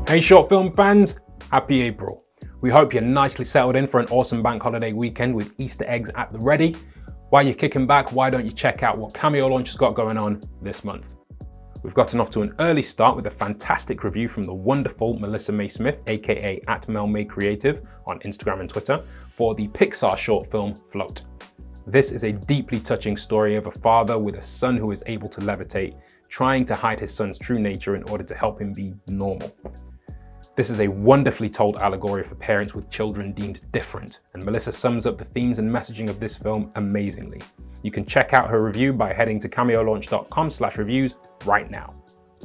Hey short film fans, happy April. We hope you're nicely settled in for an awesome bank holiday weekend with Easter eggs at the ready. While you're kicking back, why don't you check out what Cameo Launch has got going on this month? We've gotten off to an early start with a fantastic review from the wonderful Melissa May Smith, aka @MelMayCreative on Instagram and Twitter, for the Pixar short film Float. This is a deeply touching story of a father with a son who is able to levitate, trying to hide his son's true nature in order to help him be normal. This is a wonderfully told allegory for parents with children deemed different, and Melissa sums up the themes and messaging of this film amazingly. You can check out her review by heading to cameolaunch.com/reviews right now.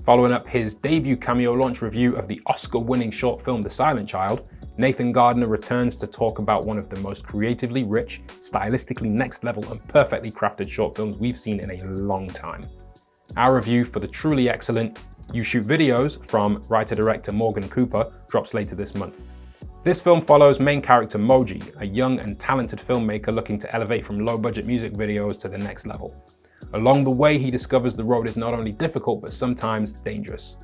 Following up his debut Cameo Launch review of the Oscar-winning short film The Silent Child, Nathan Gardner returns to talk about one of the most creatively rich, stylistically next-level and perfectly crafted short films we've seen in a long time. Our review for the truly excellent You Shoot Videos from writer-director Morgan Cooper drops later this month. This film follows main character Moji, a young and talented filmmaker looking to elevate from low-budget music videos to the next level. Along the way, he discovers the road is not only difficult, but sometimes dangerous.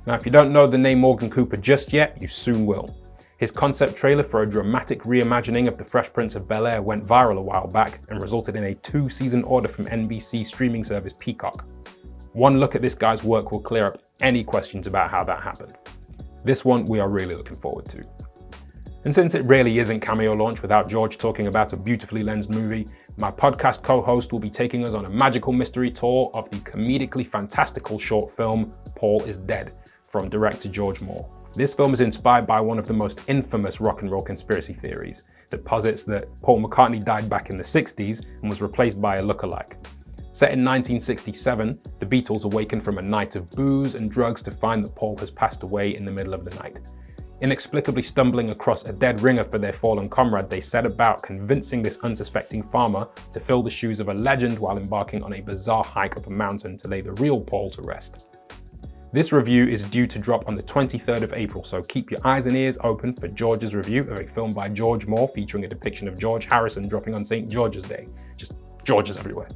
Now, if you don't know the name Morgan Cooper just yet, you soon will. His concept trailer for a dramatic reimagining of The Fresh Prince of Bel-Air went viral a while back and resulted in a 2-season order from NBC streaming service Peacock. One look at this guy's work will clear up any questions about how that happened. This one we are really looking forward to. And since it really isn't Cameo Launch without George talking about a beautifully lensed movie, my podcast co-host will be taking us on a magical mystery tour of the comedically fantastical short film Paul is Dead from director George Moore. This film is inspired by one of the most infamous rock and roll conspiracy theories that posits that Paul McCartney died back in the 60s and was replaced by a lookalike. Set in 1967, the Beatles awaken from a night of booze and drugs to find that Paul has passed away in the middle of the night. Inexplicably stumbling across a dead ringer for their fallen comrade, they set about convincing this unsuspecting farmer to fill the shoes of a legend while embarking on a bizarre hike up a mountain to lay the real Paul to rest. This review is due to drop on the 23rd of April, so keep your eyes and ears open for George's review of a film by George Moore featuring a depiction of George Harrison dropping on St. George's Day. Just Georges everywhere.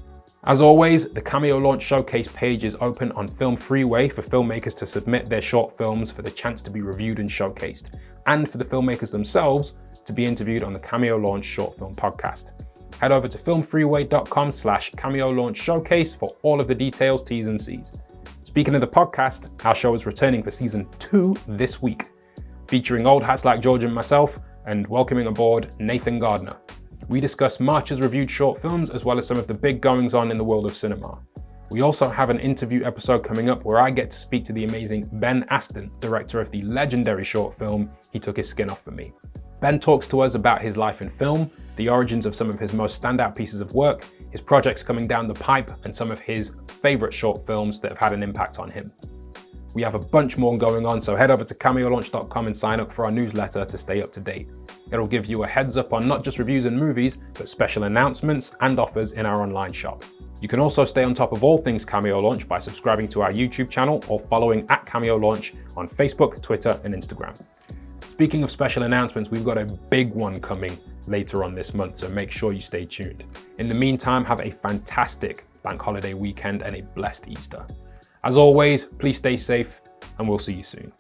As always, the Cameo Launch Showcase page is open on Film Freeway for filmmakers to submit their short films for the chance to be reviewed and showcased, and for the filmmakers themselves to be interviewed on the Cameo Launch Short Film Podcast. Head over to filmfreeway.com/Cameo Launch Showcase for all of the details, T's and C's. Speaking of the podcast, our show is returning for season 2 this week, featuring old hats like George and myself, and welcoming aboard Nathan Gardner. We discuss March's reviewed short films as well as some of the big goings on in the world of cinema. We also have an interview episode coming up where I get to speak to the amazing Ben Aston, director of the legendary short film He Took His Skin Off For Me. Ben talks to us about his life in film, the origins of some of his most standout pieces of work, his projects coming down the pipe, and some of his favorite short films that have had an impact on him. We have a bunch more going on, so head over to cameolaunch.com and sign up for our newsletter to stay up to date. It'll give you a heads up on not just reviews and movies, but special announcements and offers in our online shop. You can also stay on top of all things Cameo Launch by subscribing to our YouTube channel or following @Cameo Launch on Facebook, Twitter, and Instagram. Speaking of special announcements, we've got a big one coming later on this month, so make sure you stay tuned. In the meantime, have a fantastic bank holiday weekend and a blessed Easter. As always, please stay safe, and we'll see you soon.